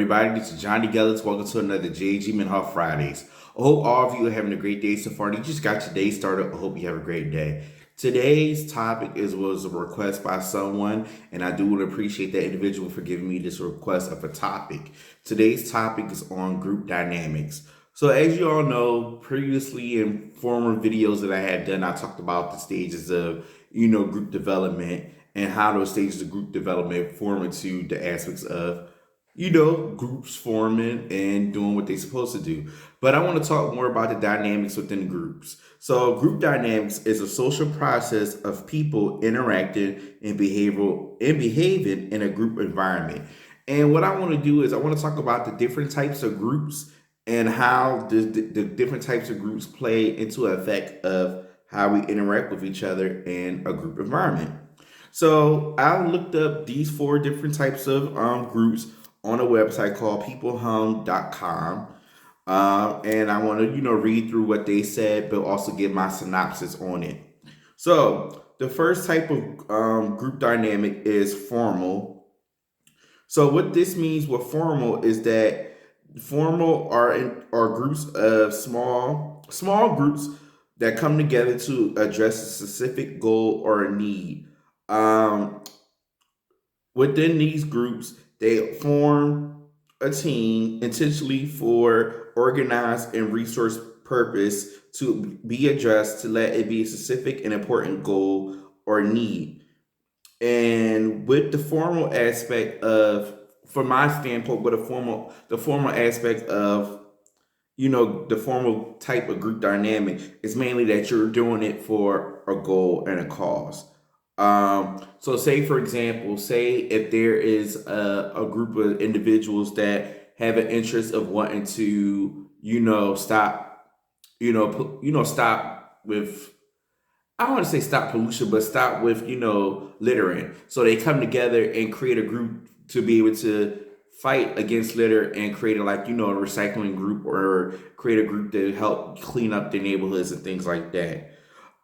everybody? This is Johnnie Geathers. Welcome to another JG Minhoff Fridays. I hope all of you are having a great day so far. You just got your day started. I hope you have a great day. Today's topic was a request by someone, and I do want to appreciate that individual for giving me this request of a topic. Today's topic is on group dynamics. So as you all know, previously in former videos that I had done, I talked about the stages of, group development and how those stages of group development form into the aspects of groups forming and doing what they're supposed to do. But I want to talk more about the dynamics within groups. So, group dynamics is a social process of people interacting and behaving in a group environment. And what I want to do is I want to talk about the different types of groups and how the different types of groups play into effect of how we interact with each other in a group environment. So I looked up these four different types of groups on a website called peoplehum.com. And I want to, read through what they said, but also give my synopsis on it. So the first type of group dynamic is formal. So what this means with formal is that formal are groups of small groups that come together to address a specific goal or a need. Um, Within these groups, they form a team intentionally for organized and resource purpose to be addressed to let it be a specific and important goal or need. And with the formal aspect of, from my standpoint, with the formal aspect of, the formal type of group dynamic is mainly that you're doing it for a goal and a cause. So say for example, say if there is a group of individuals that have an interest of wanting to, stop, stop with, I don't want to say stop pollution, but stop with, littering. So they come together and create a group to be able to fight against litter and create a recycling group or create a group to help clean up their neighborhoods and things like that.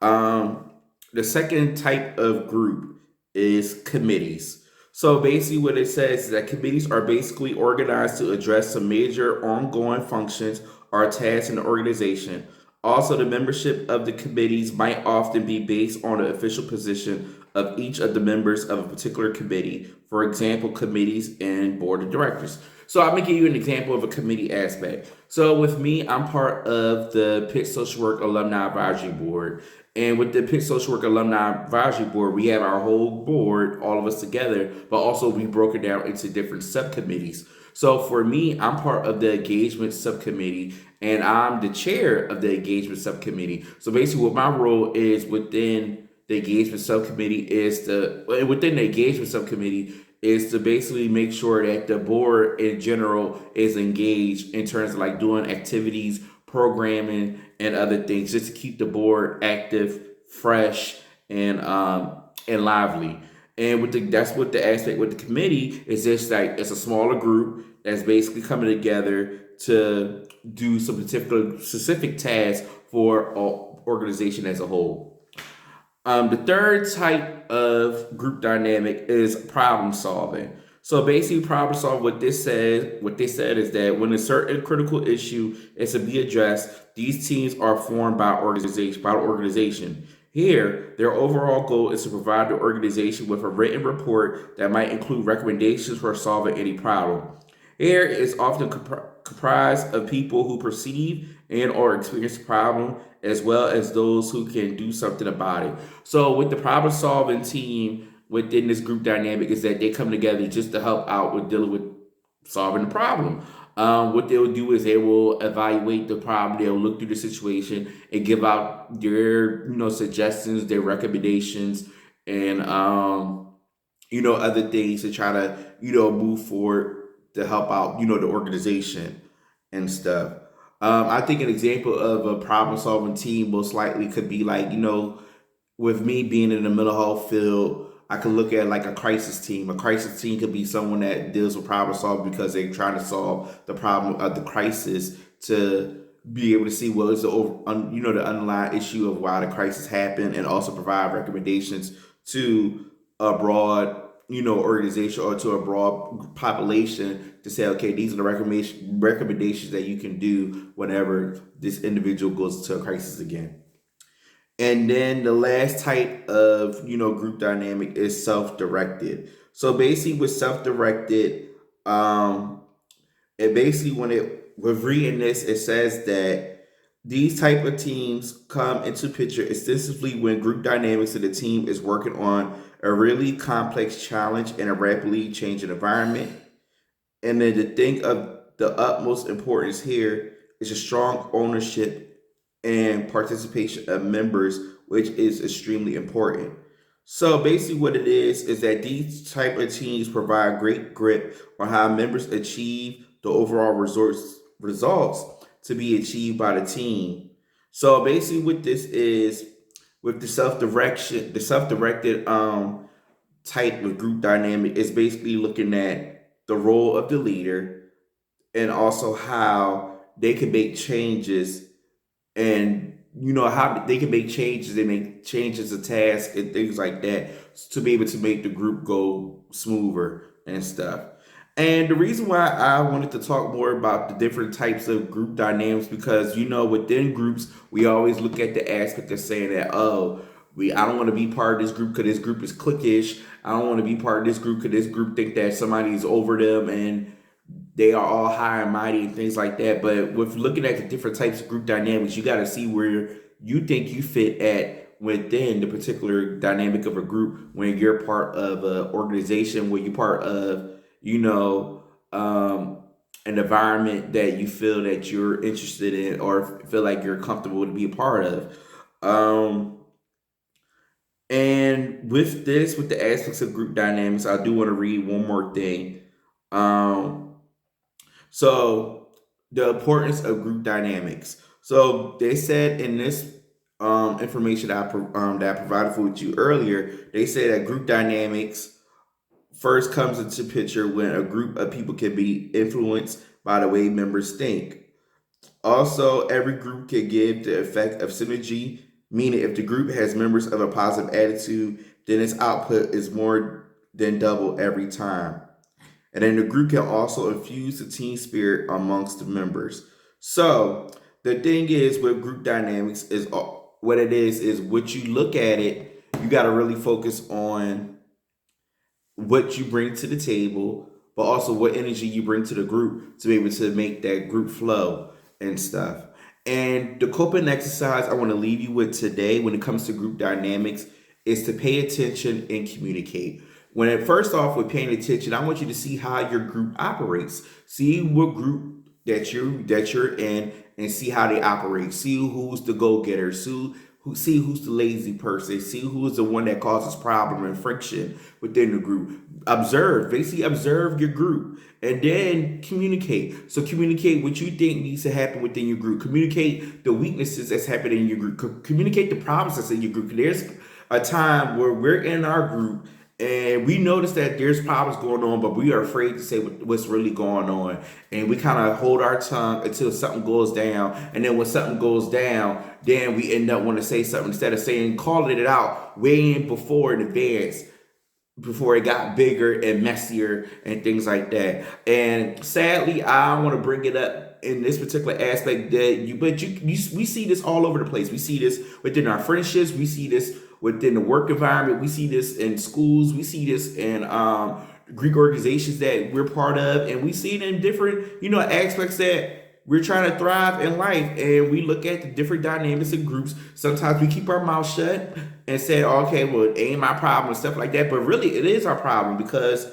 Um, the second type of group is committees. So basically, what it says is that committees are basically organized to address some major ongoing functions or tasks in the organization. Also, the membership of the committees might often be based on the official position of each of the members of a particular committee. For example, committees and board of directors. So I'm gonna give you an example of a committee aspect. So with me, I'm part of the Pitt Social Work Alumni Advisory Board. And with the Pitt Social Work Alumni Advisory Board, we have our whole board, all of us together, but also we broke it down into different subcommittees. So for me, I'm part of the engagement subcommittee and I'm the chair of the engagement subcommittee. So basically what my role is within the engagement subcommittee is to basically make sure that the board in general is engaged in terms of like doing activities, programming, and other things, just to keep the board active, fresh, and lively. And that's what the aspect with the committee is. Just like it's a smaller group that's basically coming together to do some specific tasks for an organization as a whole. The third type of group dynamic is problem solving. So basically, problem solving, what they said is that when a certain critical issue is to be addressed, these teams are formed by the organization. Here, their overall goal is to provide the organization with a written report that might include recommendations for solving any problem. Here is often comprised of people who perceive and or experience the problem, as well as those who can do something about it. So with the problem solving team within this group dynamic is that they come together just to help out with dealing with solving the problem. What they'll do is they will evaluate the problem. They'll look through the situation and give out their, suggestions, their recommendations, and other things to try to, move forward to help out, the organization and stuff. I think an example of a problem solving team most likely could be like, with me being in the mental health field, I could look at like a crisis team. A crisis team could be someone that deals with problem solving because they're trying to solve the problem of the crisis to be able to see what is the underlying issue of why the crisis happened, and also provide recommendations to a broad organization or to a broad population to say, okay, these are the recommendations that you can do whenever this individual goes to a crisis again. And then the last type of group dynamic is self-directed. So basically, with self-directed, it basically when it with reading this, it says that these type of teams come into picture extensively when group dynamics of the team is working on a really complex challenge in a rapidly changing environment. And then the thing of the utmost importance here is a strong ownership and participation of members, which is extremely important. So basically what it is that these type of teams provide great grip on how members achieve the overall results to be achieved by the team. So basically what this is with the self-directed type of group dynamic is basically looking at the role of the leader and also how they can make changes and how they can make changes and make changes to tasks and things like that to be able to make the group go smoother and stuff. And the reason why I wanted to talk more about the different types of group dynamics because within groups we always look at the aspect of saying that I don't want to be part of this group because this group is cliquish. I don't want to be part of this group because this group think that somebody is over them and they are all high and mighty and things like that. But with looking at the different types of group dynamics, you got to see where you think you fit at within the particular dynamic of a group when you're part of an organization, when you're part of, an environment that you feel that you're interested in or feel like you're comfortable to be a part of. And with the aspects of group dynamics, I do want to read one more thing. Um, so the importance of group dynamics. So they said in this information that I provided for you earlier, they say that group dynamics first comes into picture when a group of people can be influenced by the way members think. Also, every group can give the effect of synergy, meaning if the group has members of a positive attitude, then its output is more than double every time. And then the group can also infuse the team spirit amongst the members. So the thing is with group dynamics is what it is what you look at it, you got to really focus on what you bring to the table, but also what energy you bring to the group to be able to make that group flow and stuff. And the coping exercise I want to leave you with today when it comes to group dynamics is to pay attention and communicate. First off, with paying attention, I want you to see how your group operates. See what group that you're in and see how they operate. See who's the go-getter. See who's the lazy person. See who's the one that causes problem and friction within the group. Basically observe your group and then communicate. So communicate what you think needs to happen within your group. Communicate the weaknesses that's happening in your group. Communicate the problems that's in your group. There's a time where we're in our group and we notice that there's problems going on, but we are afraid to say what's really going on. And we kind of hold our tongue until something goes down. And then when something goes down, then we end up wanting to say something instead of calling it out way before in advance, before it got bigger and messier and things like that. And sadly, I want to bring it up in this particular aspect we see this all over the place. We see this within our friendships. We see this within the work environment. We see this in schools. We see this in Greek organizations that we're part of, and we see it in different aspects that we're trying to thrive in life. And we look at the different dynamics and groups. Sometimes we keep our mouth shut and say, okay, well, it ain't my problem and stuff like that. But really, it is our problem because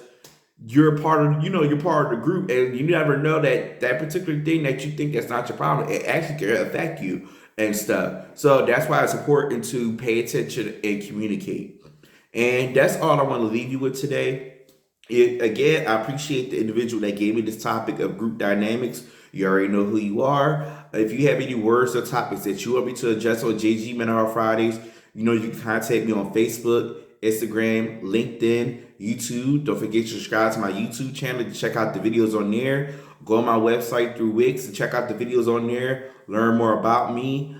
you're part of the group, and you never know that particular thing that you think that's not your problem, it actually can affect you and stuff. So that's why it's important to pay attention and communicate. And that's all I want to leave you with today. Again, I appreciate the individual that gave me this topic of group dynamics. You already know who you are. If you have any words or topics that you want me to address on JG Men on Fridays, you can contact me on Facebook, Instagram, LinkedIn, YouTube. Don't forget to subscribe to my YouTube channel to check out the videos on there. Go on my website through Wix and check out the videos on there. Learn more about me.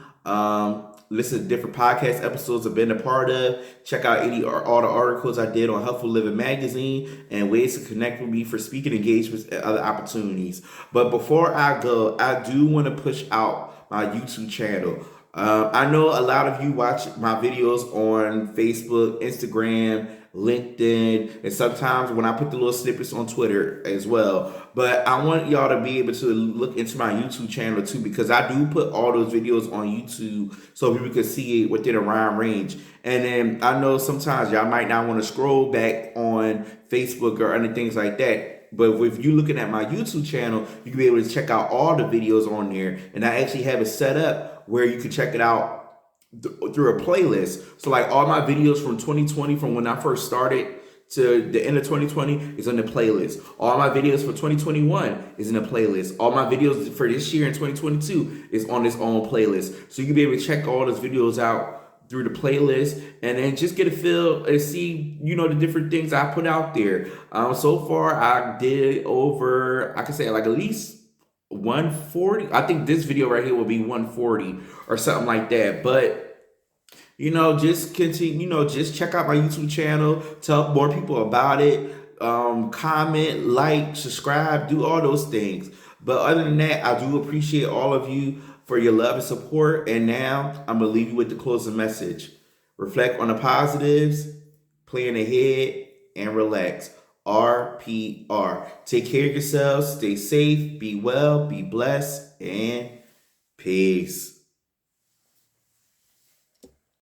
listen to different podcast episodes I've been a part of. Check out any or all the articles I did on Helpful Living Magazine and ways to connect with me for speaking engagements and other opportunities. But before I go, I do want to push out my YouTube channel. I know a lot of you watch my videos on Facebook, Instagram, LinkedIn, and sometimes when I put the little snippets on Twitter as well. But I want y'all to be able to look into my YouTube channel too, because I do put all those videos on YouTube so people can see it within a rhyme range. And then I know sometimes y'all might not want to scroll back on Facebook or other things like that. But if you're looking at my YouTube channel, you can be able to check out all the videos on there. And I actually have it set up where you can check it out through a playlist. So like all my videos from 2020, from when I first started to the end of 2020 is on the playlist. All my videos for 2021 is in a playlist. All my videos for this year in 2022 is on its own playlist. So you can be able to check all those videos out through the playlist and then just get a feel and see, the different things I put out there. So far I did over, I can say like at least 140. I think this video right here will be 140 or something like that. But just continue, just check out my YouTube channel, tell more people about it, comment, like, subscribe, do all those things. But other than that, I do appreciate all of you for your love and support. And now I'm going to leave you with the closing message. Reflect on the positives, plan ahead, and relax. RPR. Take care of yourselves, stay safe, be well, be blessed, and peace.